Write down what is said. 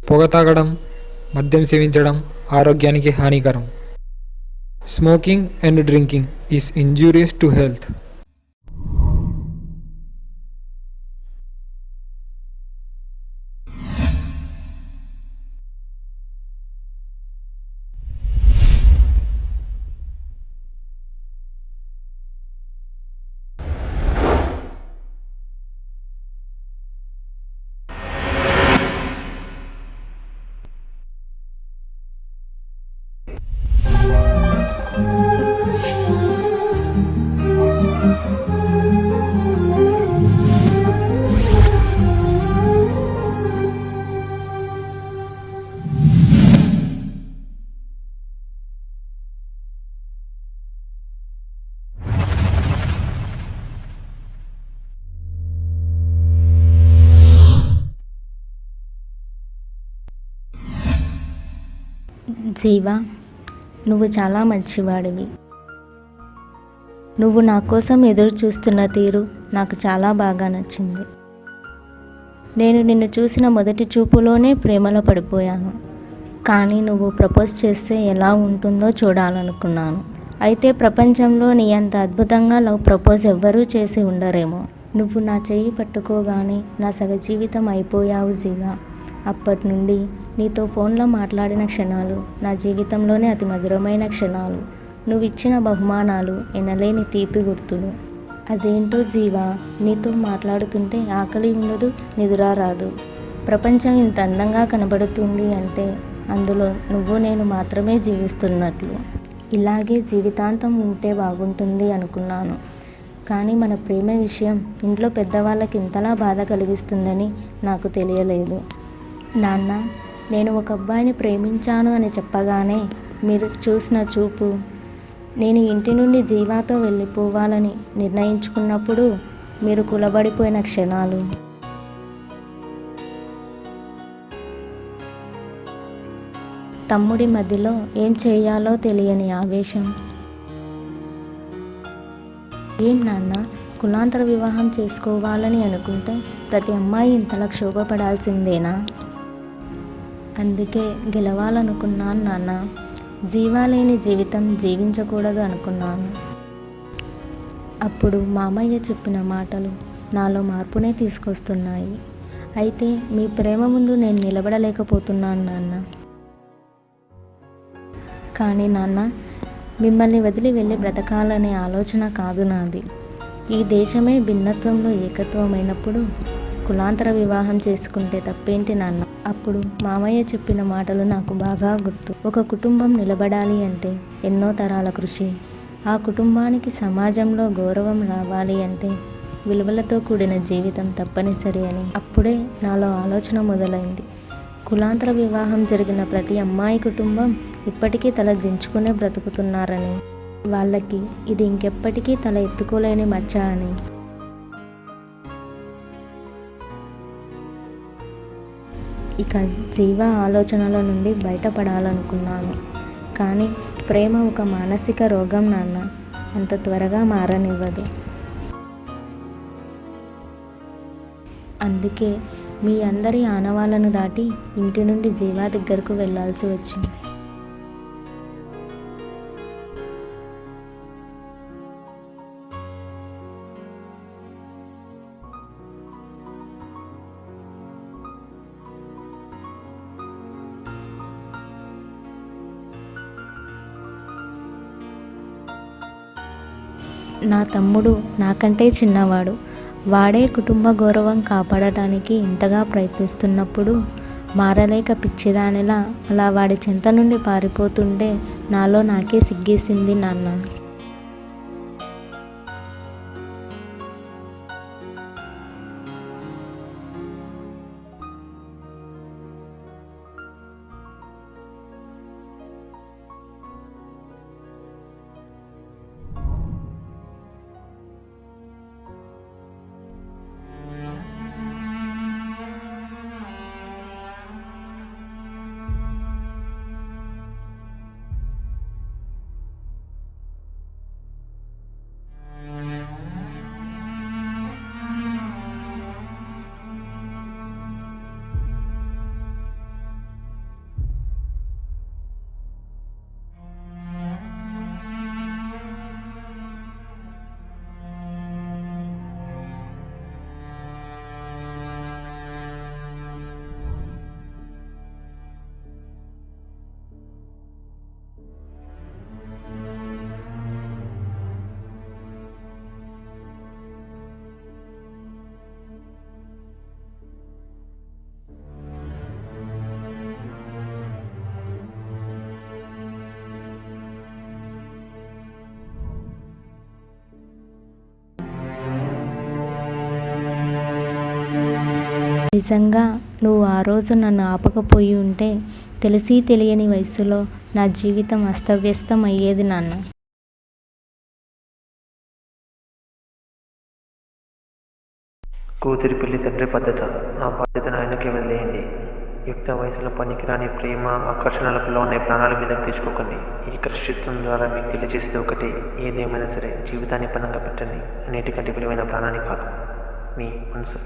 పొగ తాగడం, మద్యం సేవించడం ఆరోగ్యానికి హానికరం. Smoking and drinking is injurious to health. Jeeva, నువ్వు చాలా మంచివాడివి. నువ్వు నా కోసం ఎదురు చూస్తున్న తీరు నాకు చాలా బాగా నచ్చింది. నేను నిన్ను చూసిన మొదటి చూపులోనే ప్రేమలో పడిపోయాను. కానీ నువ్వు ప్రపోజ్ చేస్తే ఎలా ఉంటుందో చూడాలనుకున్నాను. అయితే ప్రపంచంలో నీ అంత అద్భుతంగా లవ్ ప్రపోజ్ ఎవ్వరూ చేసి ఉండరేమో. నువ్వు నా చెయ్యి పట్టుకోగానే నా సగ జీవితం అయిపోయావు జీవా. అప్పటి నుండి నీతో ఫోన్లో మాట్లాడిన క్షణాలు నా జీవితంలోనే అతి మధురమైన క్షణాలు. నువ్వు ఇచ్చిన బహుమానాలు ఎనలేని తీపి గుర్తులు. అదేంటో జీవా, నీతో మాట్లాడుతుంటే ఆకలి ఉండదు, నిదుర రాదు. ప్రపంచం ఇంత అందంగా కనబడుతుంది అంటే అందులో నువ్వు నేను మాత్రమే జీవిస్తున్నట్లు. ఇలాగే జీవితాంతం ఉంటే బాగుంటుంది అనుకున్నాను. కానీ మన ప్రేమ విషయం ఇంట్లో పెద్దవాళ్ళకి ఇంతలా బాధ కలిగిస్తుందని నాకు తెలియలేదు. నాన్న, నేను ఒక అబ్బాయిని ప్రేమించాను అని చెప్పగానే మీరు చూసిన చూపు, నేను ఇంటి నుండి జీవాతో వెళ్ళిపోవాలని నిర్ణయించుకున్నప్పుడు మీరు కులబడిపోయిన క్షణాలు, తమ్ముడి మధ్యలో ఏం చేయాలో తెలియని ఆవేశం. ఏం నాన్న, కులాంతర వివాహం చేసుకోవాలని అనుకుంటే ప్రతి అమ్మాయి ఇంతలా క్షోభపడాల్సిందేనా? అందుకే గెలవాలనుకున్నాను నాన్న. జీవా లేని జీవితం జీవించకూడదు అనుకున్నాను. అప్పుడు మామయ్య చెప్పిన మాటలు నాలో మార్పునే తీసుకొస్తున్నాయి. అయితే మీ ప్రేమ ముందు నేను నిలబడలేకపోతున్నాను నాన్న. కానీ నాన్న, మిమ్మల్ని వదిలి వెళ్ళి బ్రతకాలనే ఆలోచన కాదు నాది. ఈ దేశమే భిన్నత్వంలో ఏకత్వమైనప్పుడు కులాంతర వివాహం చేసుకుంటే తప్పేంటి నాన్న? అప్పుడు మామయ్య చెప్పిన మాటలు నాకు బాగా గుర్తు. ఒక కుటుంబం నిలబడాలి అంటే ఎన్నో తరాల కృషి. ఆ కుటుంబానికి సమాజంలో గౌరవం రావాలి అంటే విలువలతో కూడిన జీవితం తప్పనిసరి అని అప్పుడే నాలో ఆలోచన మొదలైంది. కులాంతర వివాహం జరిగిన ప్రతి అమ్మాయి కుటుంబం ఇప్పటికీ తల దించుకునే బ్రతుకుతున్నారని, వాళ్ళకి ఇది ఇంకెప్పటికీ తల ఎత్తుకోలేని మచ్చ అని. ఇక జీవ ఆలోచనల నుండి బయటపడాలనుకున్నాను. కానీ ప్రేమ ఒక మానసిక రోగం నాన్న, అంత త్వరగా మారనివ్వదు. అందుకే మీ అందరి ఆనవాళ్ళను దాటి ఇంటి నుండి జీవా దగ్గరకు వెళ్ళాల్సి వచ్చింది. నా తమ్ముడు నాకంటే చిన్నవాడు. వాడే కుటుంబ గౌరవం కాపాడటానికి ఇంతగా ప్రయత్నిస్తున్నప్పుడు మారలేక పిచ్చిదానిలా అలా వాడి చెంత నుండి పారిపోతుంటే నాలో నాకే సిగ్గేసింది నాన్న. నిజంగా నువ్వు ఆ రోజు నన్ను ఆపకపోయి ఉంటే తెలిసి తెలియని వయసులో నా జీవితం అస్తవ్యస్తం అయ్యేది నాన్న. కూతురి పెళ్లి తండ్రి పద్ధత. ఆ బాధ్యతను ఆయనకే వదిలేయండి. యుక్త వయసులో పనికిరాని ప్రేమ, ఆకర్షణలకు లోనే ప్రాణాల మీదకు తెచ్చుకోకండి. ఈ కృషిత్వం ద్వారా మీకు తెలియజేసేది ఒకటి, ఏదేమైనా సరే జీవితాన్ని పణంగా పెట్టండి. అన్నిటికంటే విలువైన ప్రాణాన్ని కాదు, మీ మనసు.